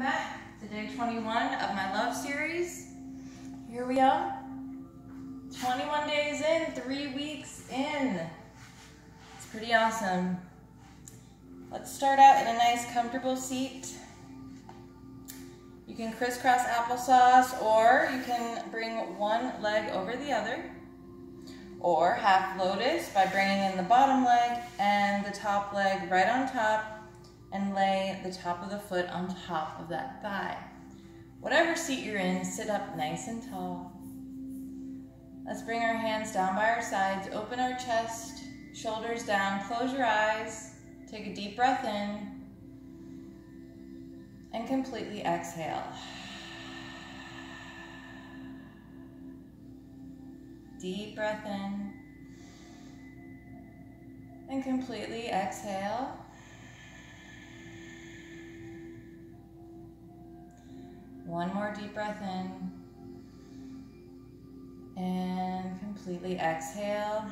back to day 21 of my love series. Here we are, 21 days in, 3 weeks in. It's pretty awesome. Let's start out in a nice comfortable seat. You can crisscross applesauce, or you can bring one leg over the other, or half lotus by bringing in the bottom leg and the top leg right on top, and lay the top of the foot on top of that thigh. Whatever seat you're in, sit up nice and tall. Let's bring our hands down by our sides, open our chest, shoulders down, close your eyes, take a deep breath in, and completely exhale. Deep breath in, and completely exhale. One more deep breath in, and completely exhale.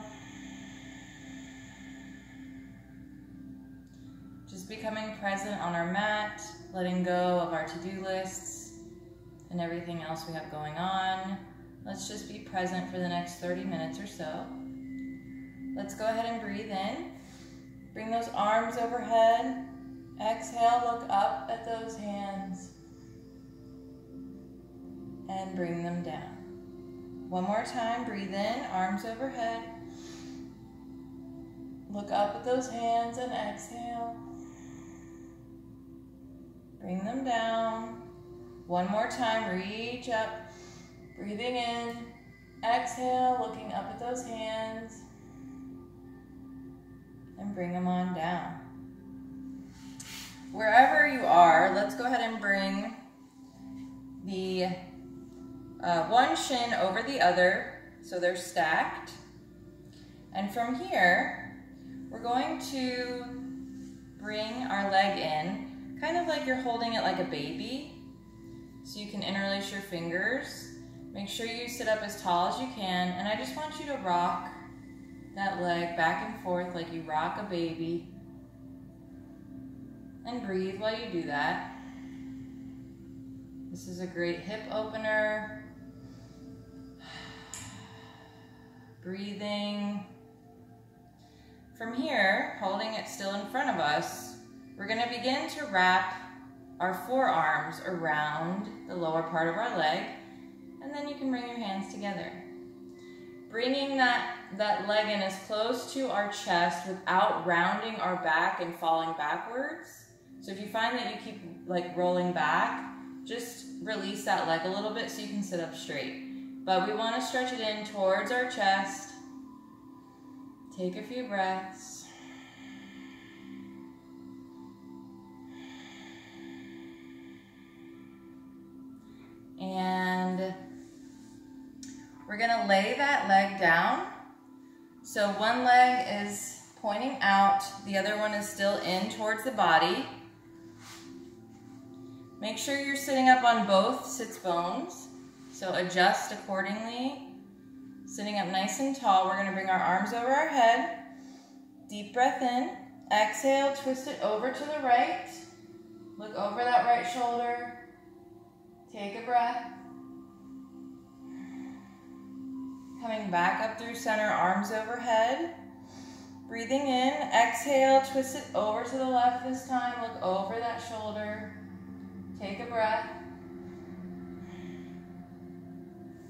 Just becoming present on our mat, letting go of our to-do lists and everything else we have going on. Let's just be present for the next 30 minutes or so. Let's go ahead and breathe in. Bring those arms overhead. Exhale, look up at those hands. And bring them down. One more time, breathe in, arms overhead. Look up at those hands and exhale. Bring them down. One more time, reach up, breathing in, exhale, looking up at those hands, and bring them on down. Wherever you are, let's go ahead and bring the one shin over the other, so they're stacked. And from here, we're going to bring our leg in, kind of like you're holding it like a baby. So you can interlace your fingers. Make sure you sit up as tall as you can, and I just want you to rock that leg back and forth like you rock a baby. And breathe while you do that. This is a great hip opener. Breathing. From here, holding it still in front of us, we're going to begin to wrap our forearms around the lower part of our leg, and then you can bring your hands together. Bringing that leg in as close to our chest without rounding our back and falling backwards. So if you find that you keep like rolling back, just release that leg a little bit so you can sit up straight. But we want to stretch it in towards our chest. Take a few breaths. And we're going to lay that leg down. So one leg is pointing out, the other one is still in towards the body. Make sure you're sitting up on both sits bones. So adjust accordingly. Sitting up nice and tall, we're going to bring our arms over our head. Deep breath in. Exhale, twist it over to the right. Look over that right shoulder. Take a breath. Coming back up through center, arms overhead. Breathing in. Exhale, twist it over to the left this time. Look over that shoulder. Take a breath.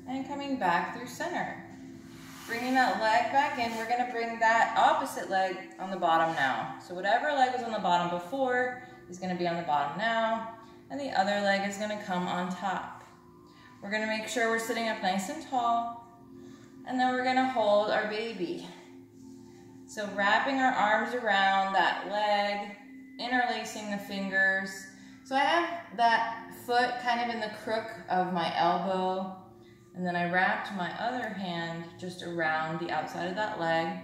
And coming back through center. Bringing that leg back in, we're going to bring that opposite leg on the bottom now. So whatever leg was on the bottom before is going to be on the bottom now, and the other leg is going to come on top. We're going to make sure we're sitting up nice and tall, and then we're going to hold our baby. So wrapping our arms around that leg, interlacing the fingers. So I have that foot kind of in the crook of my elbow, and then I wrapped my other hand just around the outside of that leg,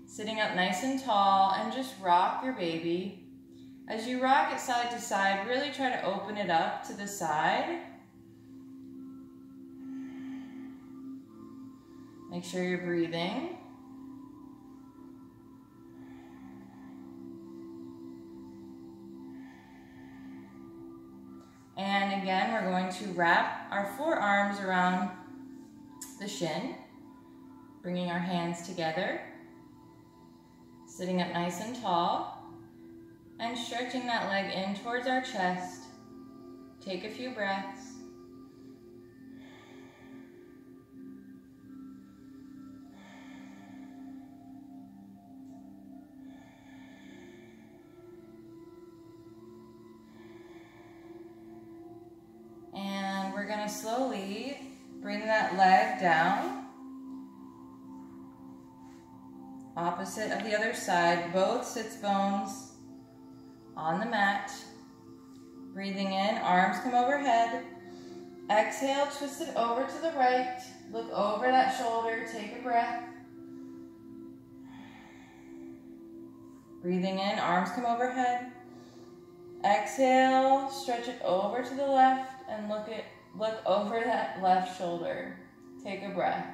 sitting up nice and tall, and just rock your baby. As you rock it side to side, really try to open it up to the side. Make sure you're breathing. And again, we're going to wrap our forearms around the shin, bringing our hands together, sitting up nice and tall, and stretching that leg in towards our chest. Take a few breaths. And we're going to slowly bring that leg down. Opposite of the other side, both sits bones on the mat. Breathing in, arms come overhead. Exhale, twist it over to the right. Look over that shoulder, take a breath. Breathing in, arms come overhead. Exhale, stretch it over to the left and look over that left shoulder. Take a breath.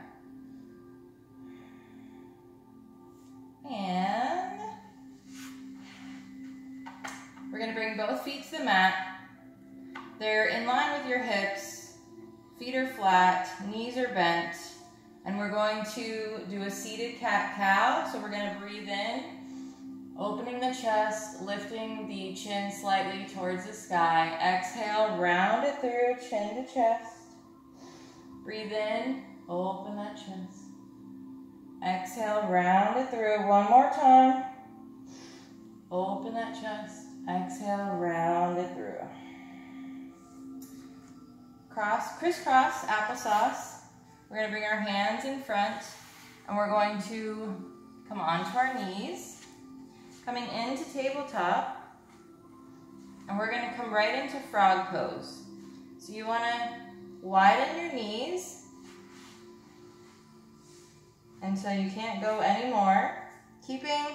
And we're going to bring both feet to the mat. They're in line with your hips. Feet are flat, knees are bent. And we're going to do a seated cat-cow. So we're going to breathe in, opening the chest, lifting the chin slightly towards the sky. Exhale, round it through, chin to chest. Breathe in, open that chest. Exhale, round it through. One more time. Open that chest. Exhale, round it through. Crisscross applesauce. We're going to bring our hands in front and we're going to come onto our knees, coming into tabletop, and we're going to come right into frog pose. So you want to widen your knees until you can't go anymore. Keeping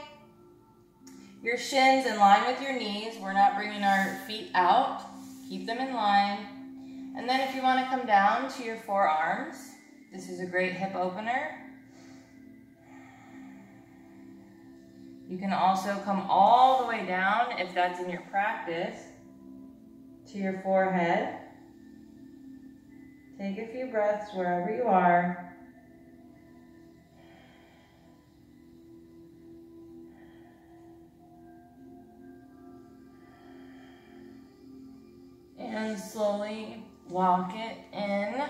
your shins in line with your knees. We're not bringing our feet out. Keep them in line. And then if you want to come down to your forearms, this is a great hip opener. You can also come all the way down, if that's in your practice, to your forehead. Take a few breaths wherever you are. And slowly walk it in.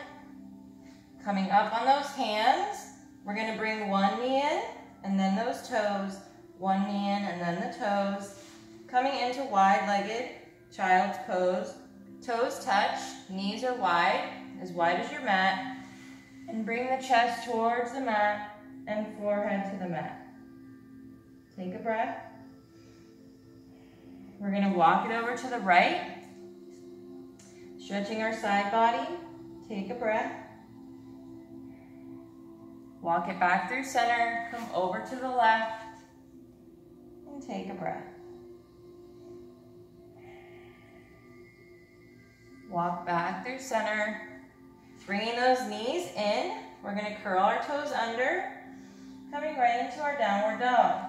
Coming up on those hands, we're going to bring one knee in and then those toes. One knee in and then the toes. Coming into wide-legged child's pose. Toes touch, knees are wide as your mat. And bring the chest towards the mat and forehead to the mat. Take a breath. We're going to walk it over to the right. Stretching our side body. Take a breath. Walk it back through center. Come over to the left. And take a breath. Walk back through center. Bringing those knees in. We're going to curl our toes under. Coming right into our downward dog.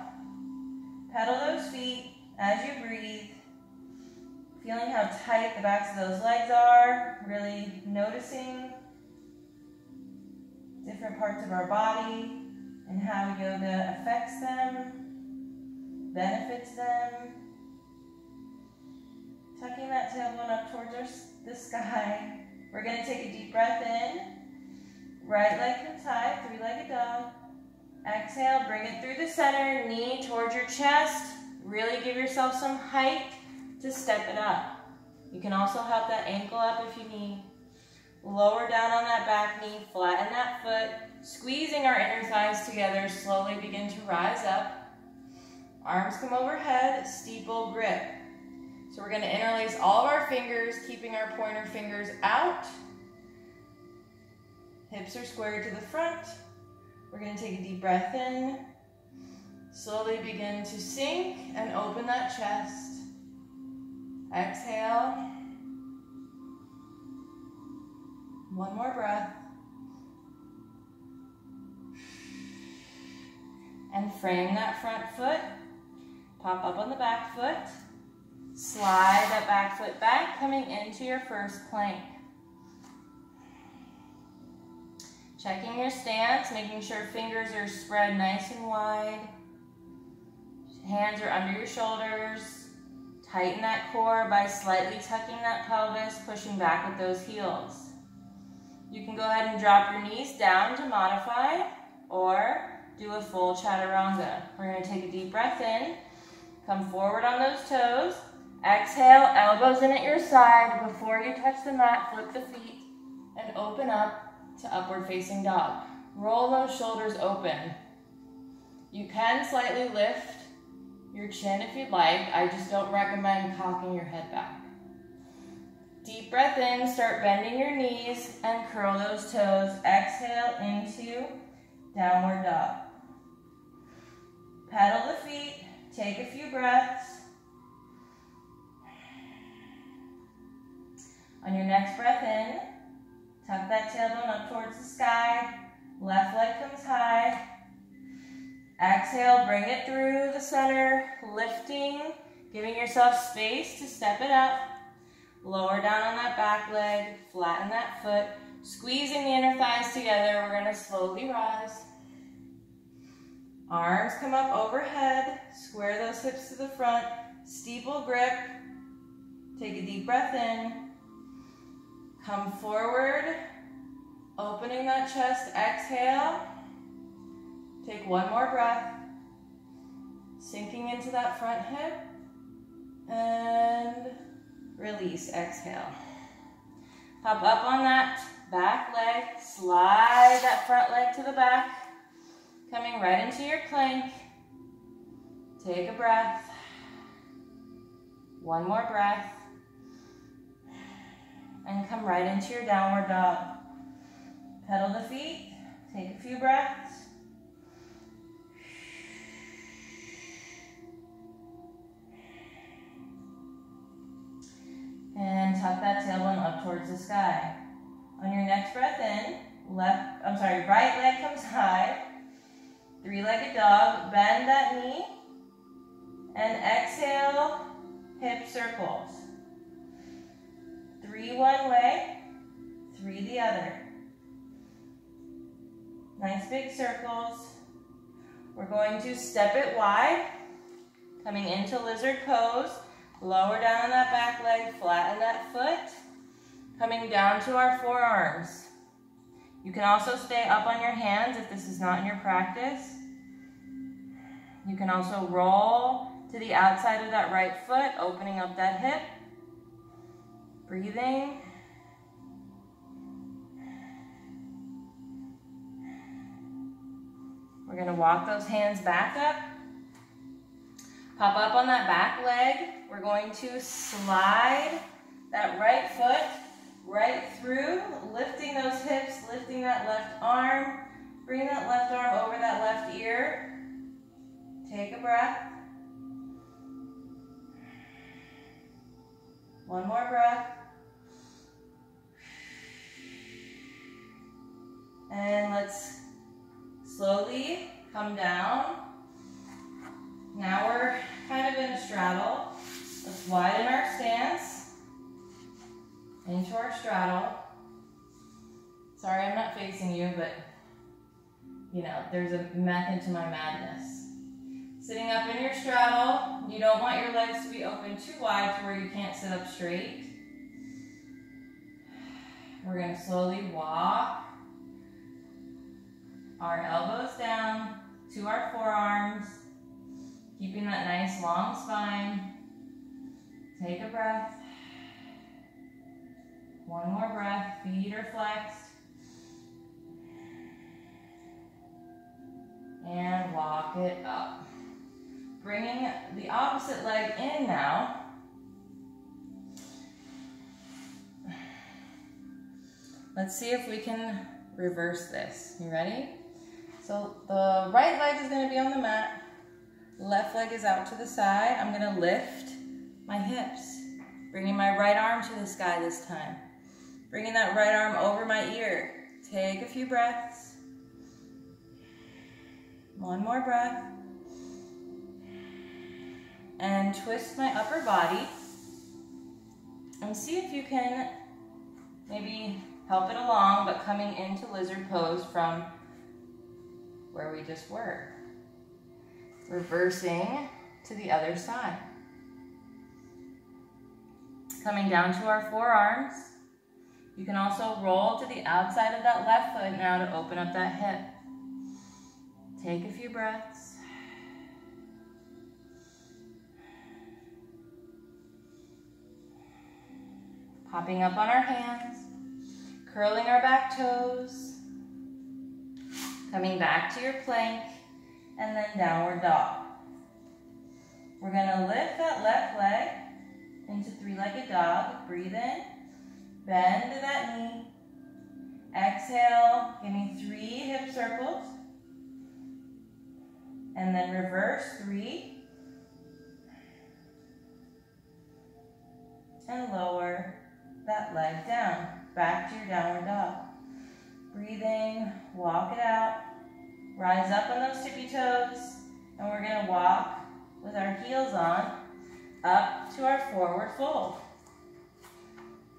Pedal those feet as you breathe. Feeling how tight the backs of those legs are. Really noticing different parts of our body and how yoga affects them, benefits them. Tucking that tailbone up towards the sky. We're going to take a deep breath in. Right leg comes high, three-legged dog. Exhale, bring it through the center, knee towards your chest. Really give yourself some height to step it up. You can also help that ankle up if you need. Lower down on that back knee, flatten that foot. Squeezing our inner thighs together, slowly begin to rise up. Arms come overhead, steeple grip. So we're going to interlace all of our fingers, keeping our pointer fingers out. Hips are squared to the front. We're going to take a deep breath in. Slowly begin to sink and open that chest. Exhale. One more breath. And frame that front foot. Pop up on the back foot. Slide that back foot back, coming into your first plank. Checking your stance, making sure fingers are spread nice and wide. Hands are under your shoulders. Tighten that core by slightly tucking that pelvis, pushing back with those heels. You can go ahead and drop your knees down to modify, or do a full chaturanga. We're going to take a deep breath in, come forward on those toes. Exhale, elbows in at your side. Before you touch the mat, flip the feet and open up to upward facing dog. Roll those shoulders open. You can slightly lift your chin if you'd like. I just don't recommend cocking your head back. Deep breath in, start bending your knees and curl those toes. Exhale into downward dog. Pedal the feet, take a few breaths. On your next breath in, tuck that tailbone up towards the sky. Left leg comes high. Exhale, bring it through the center, lifting, giving yourself space to step it up. Lower down on that back leg, flatten that foot, squeezing the inner thighs together. We're going to slowly rise. Arms come up overhead, square those hips to the front, steeple grip. Take a deep breath in. Come forward, opening that chest, exhale. Take one more breath, sinking into that front hip, and release, exhale. Hop up on that back leg, slide that front leg to the back, coming right into your plank. Take a breath, one more breath, and come right into your downward dog. Pedal the feet, take a few breaths. And tuck that tailbone up towards the sky. On your next breath in, right leg comes high. Three-legged dog, bend that knee. And exhale, hip circles. 3 one way, 3 the other. Nice big circles. We're going to step it wide, coming into lizard pose. Lower down on that back leg, flatten that foot, coming down to our forearms. You can also stay up on your hands if this is not in your practice. You can also roll to the outside of that right foot, opening up that hip. Breathing. We're going to walk those hands back up. Pop up on that back leg. We're going to slide that right foot right through, lifting those hips, lifting that left arm. Bring that left arm over that left ear. Take a breath. One more breath. And let's slowly come down. Now we're kind of in a straddle. Let's widen our stance into our straddle. Sorry, I'm not facing you, but you know, there's a method to my madness. Sitting up in your straddle, you don't want your legs to be open too wide to where you can't sit up straight. We're going to slowly walk our elbows down to our forearms, keeping that nice long spine. Take a breath. One more breath. Feet are flexed. And walk it up. Bringing the opposite leg in now. Let's see if we can reverse this. You ready? So the right leg is going to be on the mat. Left leg is out to the side. I'm going to lift my hips. Bringing my right arm to the sky this time. Bringing that right arm over my ear. Take a few breaths. One more breath. And twist my upper body And see if you can maybe help it along, but coming into lizard pose from where we just were. Reversing to the other side. Coming down to our forearms. You can also roll to the outside of that left foot now to open up that hip. Take a few breaths. Popping up on our hands, curling our back toes, coming back to your plank, and then downward dog. We're gonna lift that left leg into three-legged dog. Breathe in, bend to that knee. Exhale, give me 3 hip circles. And then reverse 3. And lower that leg down, back to your downward dog. Breathing, walk it out. Rise up on those tippy toes, and we're gonna walk with our heels on up to our forward fold.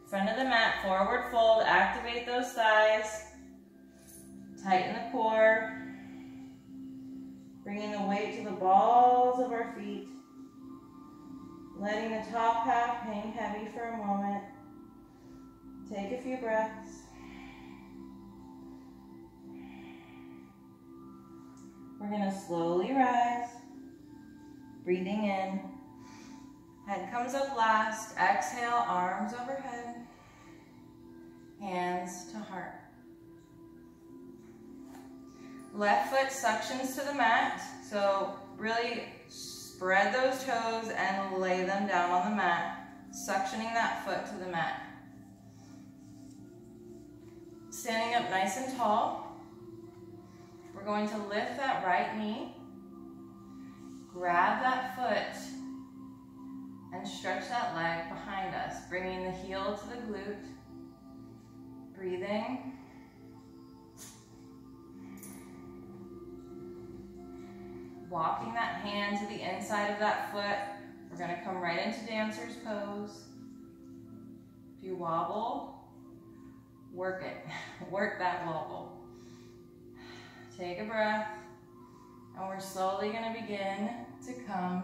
Front of the mat, forward fold, activate those thighs. Tighten the core. Bringing the weight to the balls of our feet. Letting the top half hang heavy for a moment. Take a few breaths. We're going to slowly rise. Breathing in. Head comes up last. Exhale, arms overhead. Hands to heart. Left foot suctions to the mat. So really spread those toes and lay them down on the mat. Suctioning that foot to the mat. Standing up nice and tall. We're going to lift that right knee. Grab that foot and stretch that leg behind us, bringing the heel to the glute. Breathing. Walking that hand to the inside of that foot. We're going to come right into dancer's pose. If you wobble, work it. Work that wobble. Take a breath. And we're slowly going to begin to come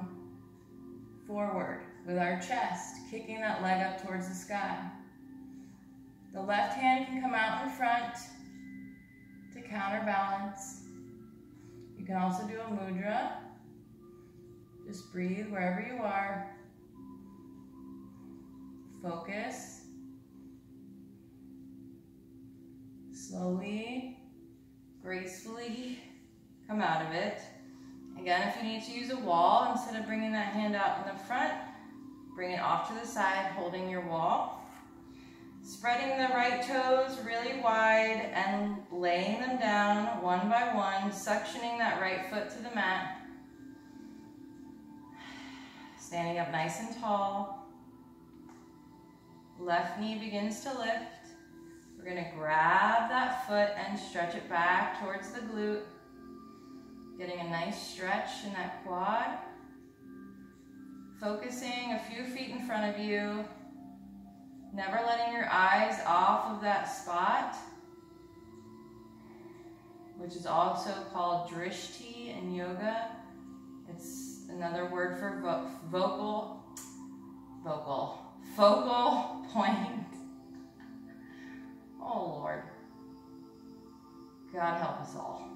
forward with our chest, kicking that leg up towards the sky. The left hand can come out in front to counterbalance. You can also do a mudra. Just breathe wherever you are. Focus. Slowly, gracefully come out of it. Again, if you need to use a wall, instead of bringing that hand out in the front, bring it off to the side, holding your wall. Spreading the right toes really wide and laying them down one by one, suctioning that right foot to the mat. Standing up nice and tall. Left knee begins to lift. We're going to grab that foot and stretch it back towards the glute. Getting a nice stretch in that quad. Focusing a few feet in front of you. Never letting your eyes off of that spot, which is also called drishti in yoga. It's another word for focal point. Oh Lord, God help us all.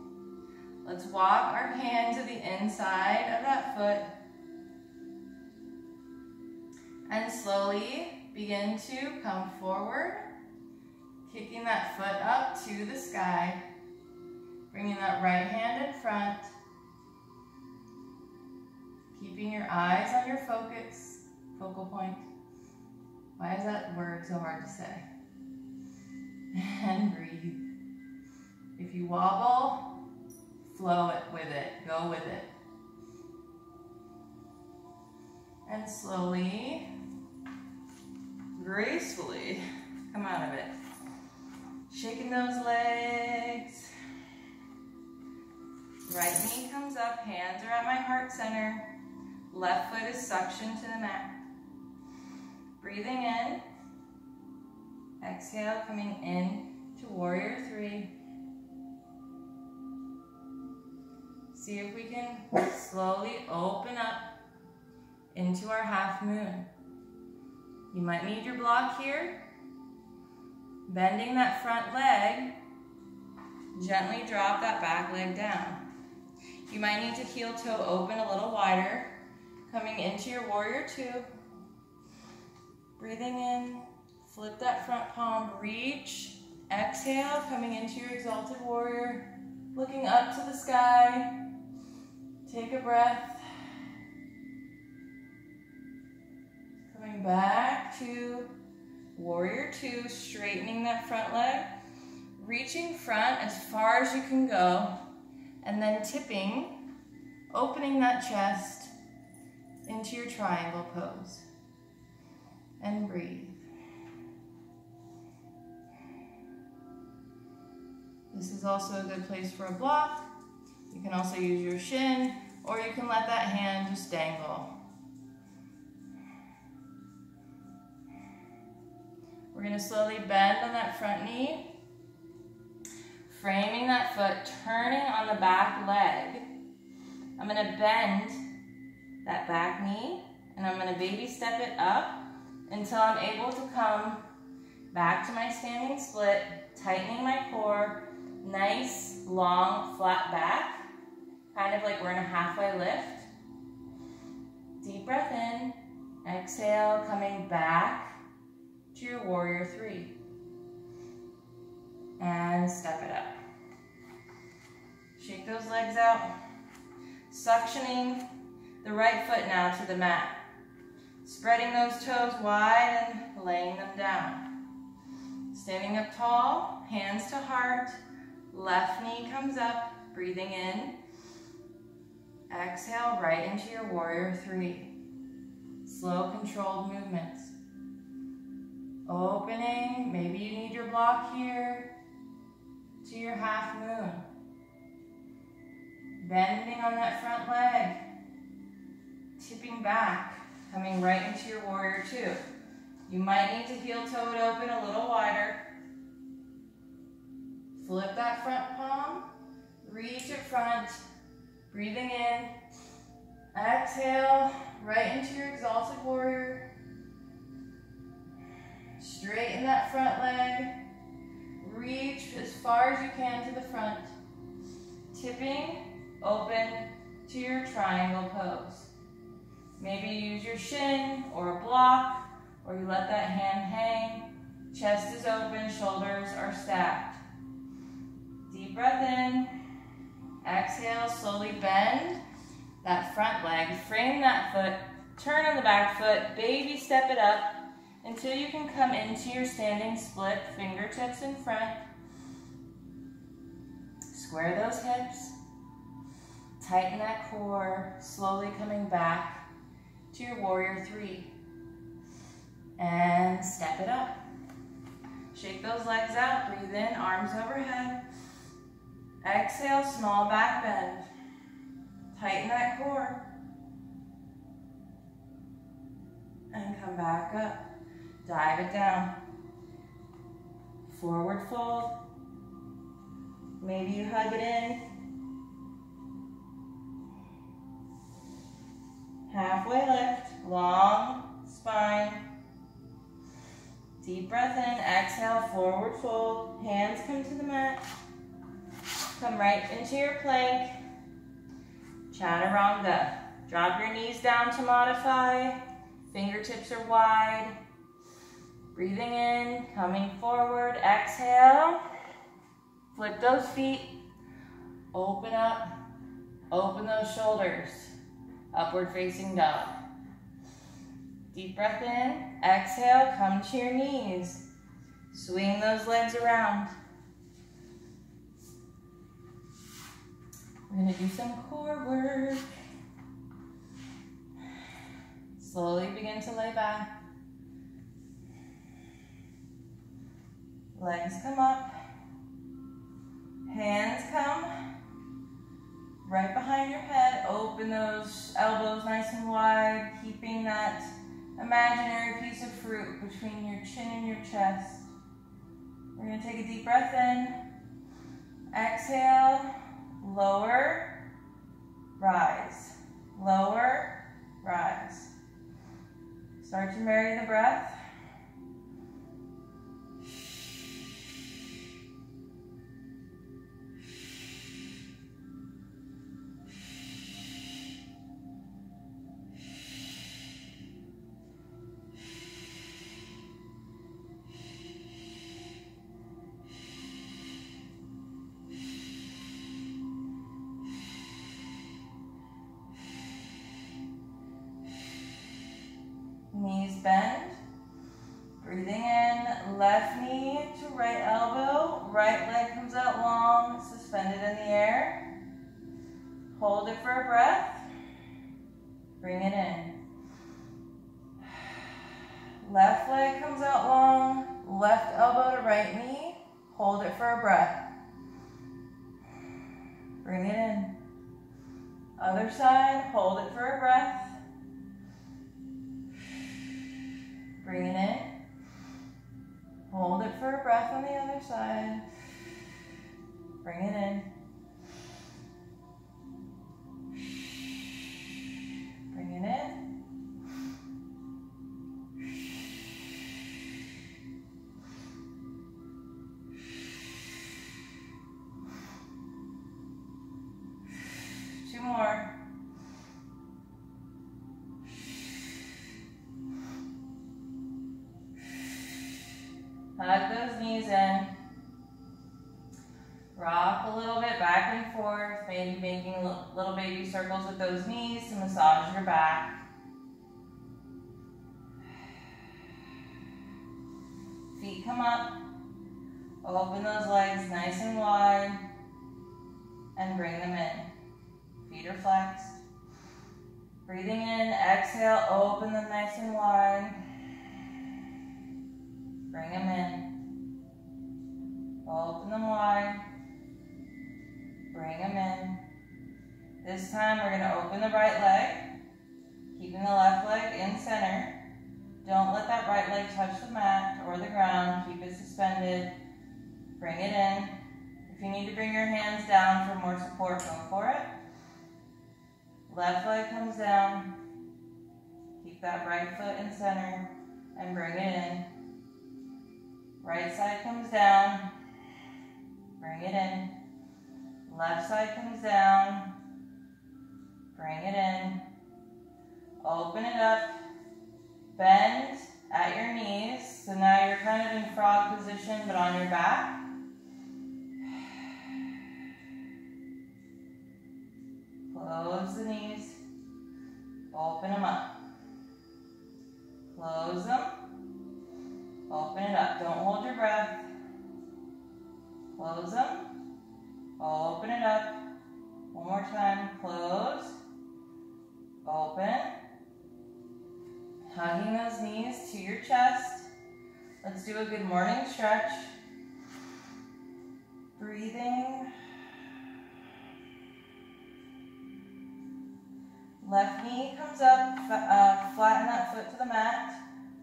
Let's walk our hand to the inside of that foot and slowly begin to come forward, kicking that foot up to the sky, bringing that right hand in front, keeping your eyes on your focal point. Why is that word so hard to say? And breathe. If you wobble, flow it with it, go with it. And slowly, gracefully come out of it. Shaking those legs. Right knee comes up, hands are at my heart center. Left foot is suctioned to the mat. Breathing in. Exhale, coming in to warrior three. See if we can slowly open up into our half moon. You might need your block here. Bending that front leg, gently drop that back leg down. You might need to heel toe open a little wider, coming into your warrior two. Breathing in, flip that front palm, reach, exhale, coming into your exalted warrior, looking up to the sky. Take a breath. Coming back to warrior two, straightening that front leg, reaching front as far as you can go, and then tipping, opening that chest into your triangle pose. And breathe. This is also a good place for a block. You can also use your shin, or you can let that hand just dangle. We're going to slowly bend on that front knee, framing that foot, turning on the back leg. I'm going to bend that back knee, and I'm going to baby step it up until I'm able to come back to my standing split, tightening my core, nice, long, flat back, kind of like we're in a halfway lift. Deep breath in, exhale, coming back to your warrior three. And step it up. Shake those legs out, suctioning the right foot now to the mat. Spreading those toes wide and laying them down. Standing up tall, hands to heart, left knee comes up, breathing in. Exhale right into your warrior three. Slow, controlled movements. Opening, maybe you need your block here to your half moon. Bending on that front leg, tipping back. Coming right into your warrior two. You might need to heel toe it open a little wider. Flip that front palm, reach it front, breathing in. Exhale, right into your exalted warrior. Straighten that front leg. Reach as far as you can to the front. Tipping, open to your triangle pose. Maybe you use your shin or a block, or you let that hand hang. Chest is open, shoulders are stacked. Deep breath in. Exhale, slowly bend that front leg. Frame that foot, turn on the back foot, baby step it up until you can come into your standing split, fingertips in front. Square those hips. Tighten that core, slowly coming back to your warrior three. And step it up. Shake those legs out, breathe in, arms overhead. Exhale, small back bend. Tighten that core. And come back up. Dive it down. Forward fold. Maybe you hug it in. Halfway lift, long spine. Deep breath in, exhale, forward fold. Hands come to the mat. Come right into your plank. Chaturanga. Drop your knees down to modify. Fingertips are wide. Breathing in, coming forward, exhale. Flip those feet. Open up. Open those shoulders. Upward facing dog. Deep breath in, exhale, come to your knees. Swing those legs around. We're going to do some core work. Slowly begin to lay back. Legs come up. Hands come right behind your head. Open those elbows nice and wide, keeping that imaginary piece of fruit between your chin and your chest. We're going to take a deep breath in. Exhale, lower, rise. Lower, rise. Start to marry the breath. Knees bend. Breathing in, left knee to right elbow. Right leg comes out long, suspended in the air. Hold it for a breath. Bring it in. Left leg comes out long, left elbow to right knee. Hold it for a breath. Bring it in. Other side, hold it for a breath. Bring it in. Hold it for a breath on the other side. Bring it in. Bring it in. Two more. Hug those knees in. Rock a little bit back and forth, maybe making little baby circles with those knees to massage your back. Feet come up. Open those legs nice and wide and bring them in. Feet are flexed. Breathing in, exhale, open them nice and wide. Bring them in. Open them wide. Bring them in. This time we're going to open the right leg, keeping the left leg in center. Don't let that right leg touch the mat or the ground. Keep it suspended. Bring it in. If you need to bring your hands down for more support, go for it. Left leg comes down. Keep that right foot in center and bring it in. Right side comes down. Bring it in. Left side comes down. Bring it in. Open it up. Bend at your knees. So now you're kind of in frog position, but on your back. Close the knees. Open them up. Close them. Open it up. Don't hold your breath. Close them. Open it up. One more time. Close. Open. Hugging those knees to your chest. Let's do a good morning stretch. Breathing. Left knee comes up. Flatten that foot to the mat.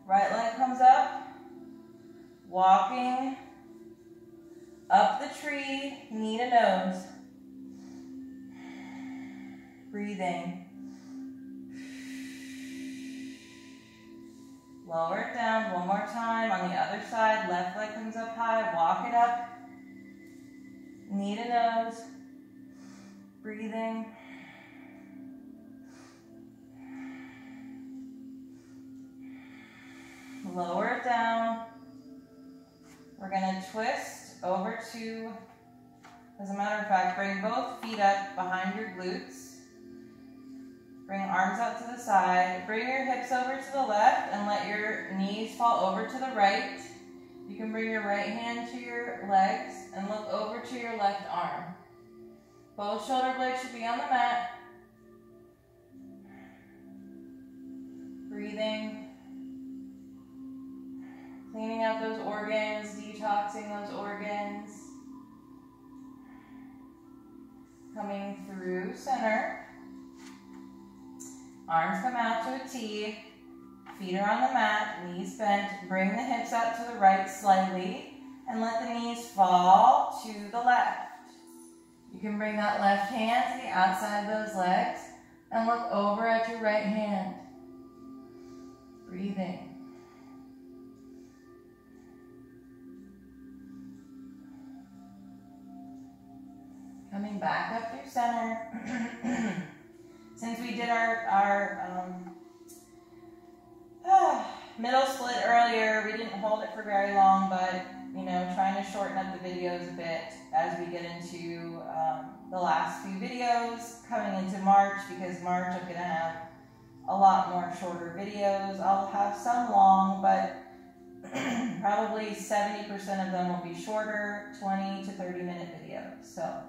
Right leg comes up. Walking up the tree, knee to nose. Breathing. Lower it down one more time. On the other side, left leg comes up high. Walk it up. Knee to nose. Breathing. Lower it down. We're going to twist over to, as a matter of fact, bring both feet up behind your glutes. Bring arms out to the side. Bring your hips over to the left and let your knees fall over to the right. You can bring your right hand to your legs and look over to your left arm. Both shoulder blades should be on the mat. Breathing. Cleaning out those organs, detoxing those organs. Coming through center. Arms come out to a T. Feet are on the mat, knees bent. Bring the hips out to the right slightly. and let the knees fall to the left. You can bring that left hand to the outside of those legs and look over at your right hand. Breathing. Coming back up through center. Since we did our middle split earlier, we didn't hold it for very long, but trying to shorten up the videos a bit as we get into the last few videos coming into March, because March I'm going to have a lot more shorter videos. I'll have some long, but probably 70% of them will be shorter, 20 to 30 minute videos. So,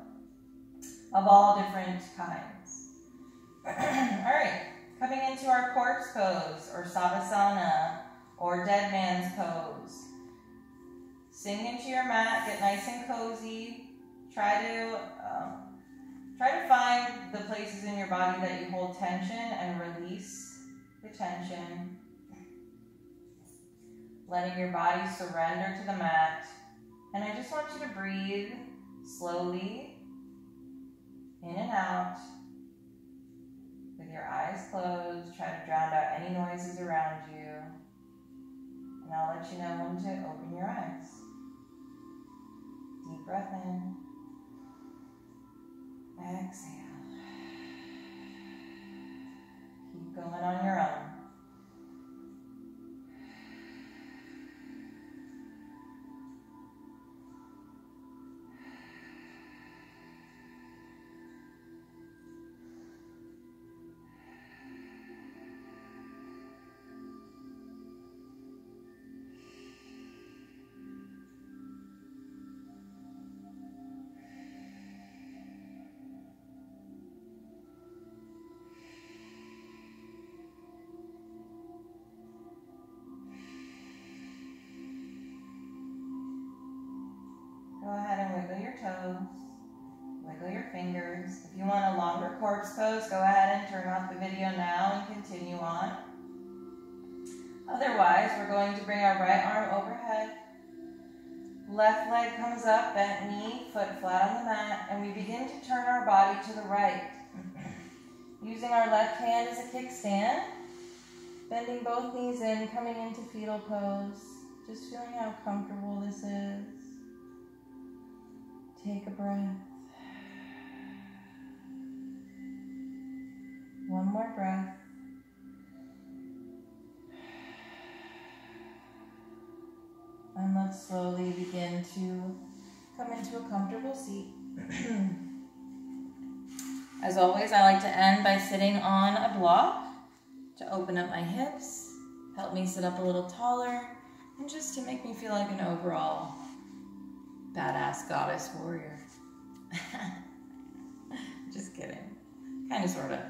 of all different kinds. All right, coming into our corpse pose, or savasana, or dead man's pose. Sink into your mat, get nice and cozy. Try to find the places in your body that you hold tension and release the tension. Letting your body surrender to the mat. And I just want you to breathe slowly in and out with your eyes closed. Try to drown out any noises around you. And I'll let you know when to open your eyes. Deep breath in. Exhale. Keep going on your own. Go ahead and wiggle your toes, wiggle your fingers. If you want a longer corpse pose, go ahead and turn off the video now and continue on. Otherwise, we're going to bring our right arm overhead. Left leg comes up, bent knee, foot flat on the mat, and we begin to turn our body to the right. Using our left hand as a kickstand, bending both knees in, coming into fetal pose. Just feeling how comfortable this is. Take a breath. One more breath. And let's slowly begin to come into a comfortable seat. As always, I like to end by sitting on a block to open up my hips, help me sit up a little taller, and just to make me feel like an overall badass goddess warrior. Just kidding. Kind of, sort of,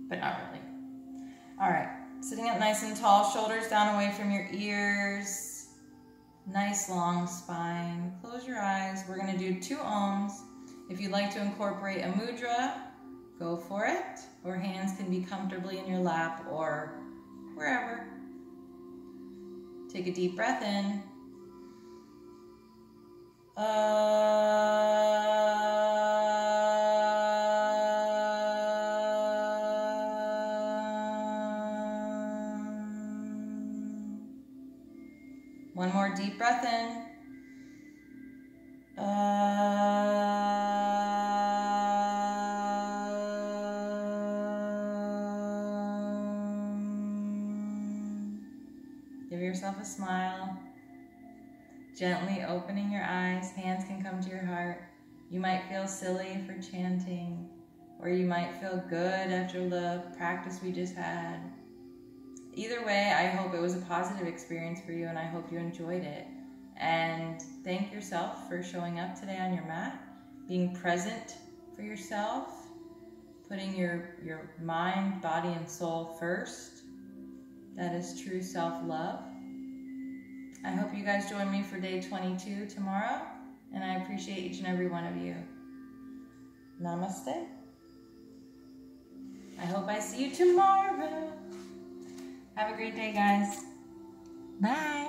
but not really. All right, sitting up nice and tall, shoulders down away from your ears. Nice long spine. Close your eyes. We're gonna do 2 Oms. If you'd like to incorporate a mudra, go for it. Or hands can be comfortably in your lap or wherever. Take a deep breath in. One more deep breath in. Give yourself a smile. Gently opening your eyes, hands can come to your heart. You might feel silly for chanting, or you might feel good after the practice we just had. Either way, I hope it was a positive experience for you, and I hope you enjoyed it. And thank yourself for showing up today on your mat, being present for yourself, putting your mind, body, and soul first. That is true self-love. I hope you guys join me for day 22 tomorrow, and I appreciate each and every one of you. Namaste. I hope I see you tomorrow. Have a great day, guys. Bye.